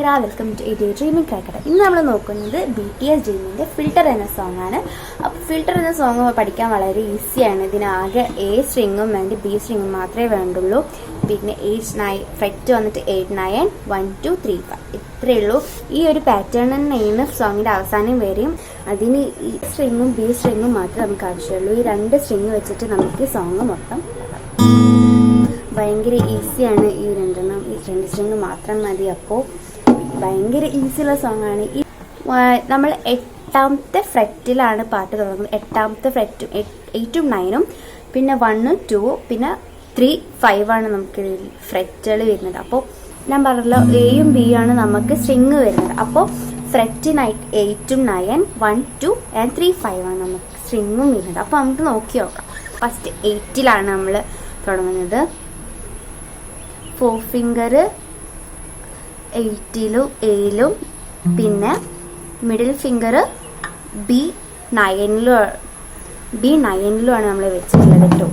Mira, welcome to adaydreamingcrackhead. ഇന്ന് നമ്മൾ നോക്കുന്നത് BTS Jiminന്റെ ഫിൽറ്റർ എന്ന സോങ് ആണ്. അപ്പോൾ ഫിൽറ്റർ എന്ന സോങ് പഠിക്കാൻ വളരെ ഈസിയാണ്. ഇതിനാകെ A സ്ട്രിങ്ങും ആൻഡ് B സ്ട്രിങ്ങും മാത്രമേ വേണ്ടുള്ളൂ. പിന്നെ 8 ഫ്രെറ്റ് വന്നിട്ട് 8 9 1 2 3 5 ഇത്രയേ ഉള്ളൂ. ഈ ഒരു പാറ്റേൺ തന്നെയാണ് സോങ്ങിന്റെ അവസാനം വരെയും. അതിന് ഈ സ്ട്രിങ്ങും B സ്ട്രിങ്ങും മാത്രമേ നമുക്ക് ആവശ്യമുള്ളൂ. ഈ രണ്ട് സ്ട്രിങ് വെച്ചിട്ട് നമുക്ക് സോങ് മൊത്തം ഭയങ്കര ഈസിയാണ്. ഈ രണ്ട് സ്ട്രിങ് മാത്രം മതി. അപ്പോൾ ഭയങ്കര ഈസിയുള്ള സോങ് ആണ്. ഈ നമ്മൾ 8ാമത്തെ ഫ്രെറ്റിലാണ് പാട്ട് തുടങ്ങുന്നത്. 8ാമത്തെ ഫ്രെറ്റും 8ഉം 9ഉം പിന്നെ 1 2 പിന്നെ 3 5 ആണ് നമുക്ക് ഫ്രെറ്റുകൾ വരുന്നത്. അപ്പോൾ ഞാൻ പറഞ്ഞല്ലോ എയും ബി ആണ് നമുക്ക് സ്ട്രിങ് വരുന്നത്. അപ്പോൾ ഫ്രെറ്റ് 8ഉം 9 1 2 and 3 5 ആണ് നമുക്ക് സ്ട്രിങ്ങും വരുന്നത്. അപ്പോൾ നമുക്ക് നോക്കി നോക്കാം. ഫസ്റ്റ് 8ലാണ് നമ്മൾ തുടങ്ങുന്നത്. 4 ഫിംഗർ 8ലും Aയിലും പിന്നെ മിഡിൽ ഫിംഗർ B9ലുമാണ് നമ്മൾ വെച്ചിട്ടുള്ളത് കേട്ടോ.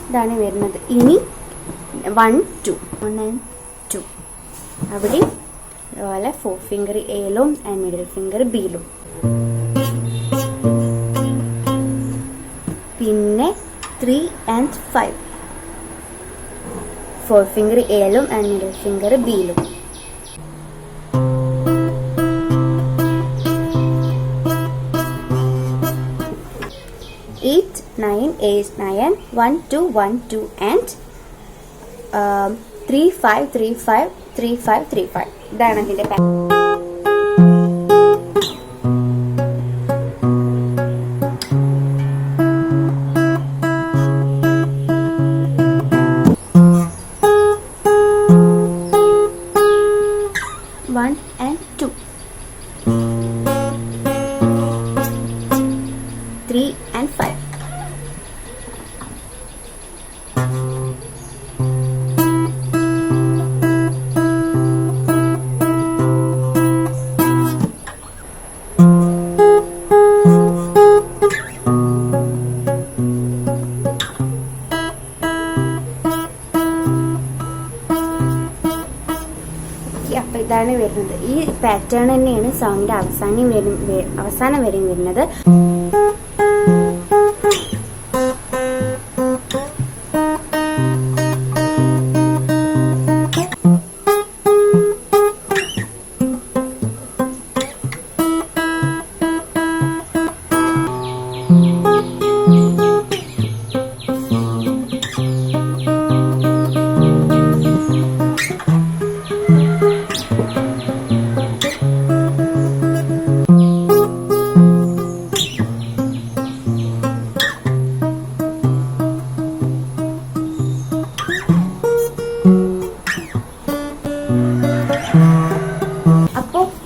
ഇതാണ് വരുന്നത്. ഇനി 1 2 അവിടെ അതുപോലെ 4 ഫിംഗർ Aയിലും ആൻഡ് മിഡിൽ ഫിംഗർ Bയിലും പിന്നെ 3 and 5 4 ഫിംഗർ Aയിലും ആൻഡ് മിഡിൽ ഫിംഗർ Bയിലും 8 9 8 9 1 2 1 2 and 3 5 3 5 3 5 3 5 ഇതാണ് അതിന്റെ One and 2 3 and 5 അപ്പോൾ ഇതാണ് വരുന്നത്. ഈ പാറ്റേൺ തന്നെയാണ് സോങ്ങിന്റെ അവസാനം വരെയും വരുന്നത്.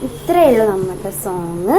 ഇത്രയേ ഉള്ളൂ നമ്മുടെ സോങ്.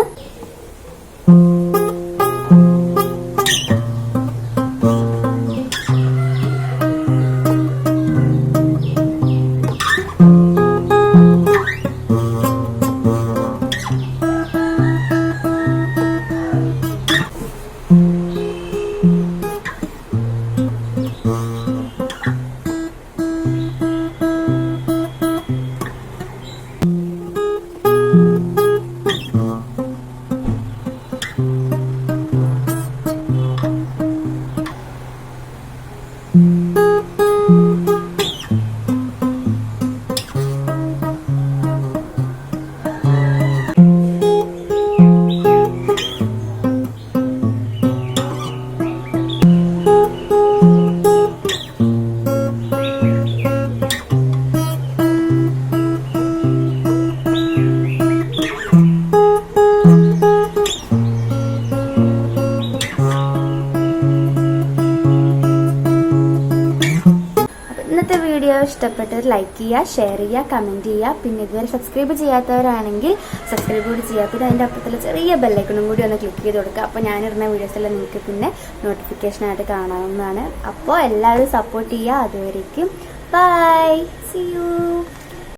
ഇന്നത്തെ വീഡിയോ ഇഷ്ടപ്പെട്ടത് ലൈക്ക് ചെയ്യുക, ഷെയർ ചെയ്യുക, കമൻറ്റ് ചെയ്യുക. പിന്നെ ഇതുവരെ സബ്സ്ക്രൈബ് ചെയ്യാത്തവരാണെങ്കിൽ സബ്സ്ക്രൈബ് കൂടി ചെയ്യുക. പിന്നെ അതിൻ്റെ അപ്പുറത്തുള്ള ചെറിയ ബെല്ലൈക്കണും കൂടി ഒന്ന് ക്ലിക്ക് ചെയ്ത് കൊടുക്കുക. അപ്പോൾ ഞാനിടുന്ന വീഡിയോസെല്ലാം നിങ്ങൾക്ക് പിന്നെ നോട്ടിഫിക്കേഷനായിട്ട് കാണാവുന്നതാണ്. അപ്പോൾ എല്ലാവരും സപ്പോർട്ട് ചെയ്യുക. അതുവരേക്കും ബൈ, സീ യു.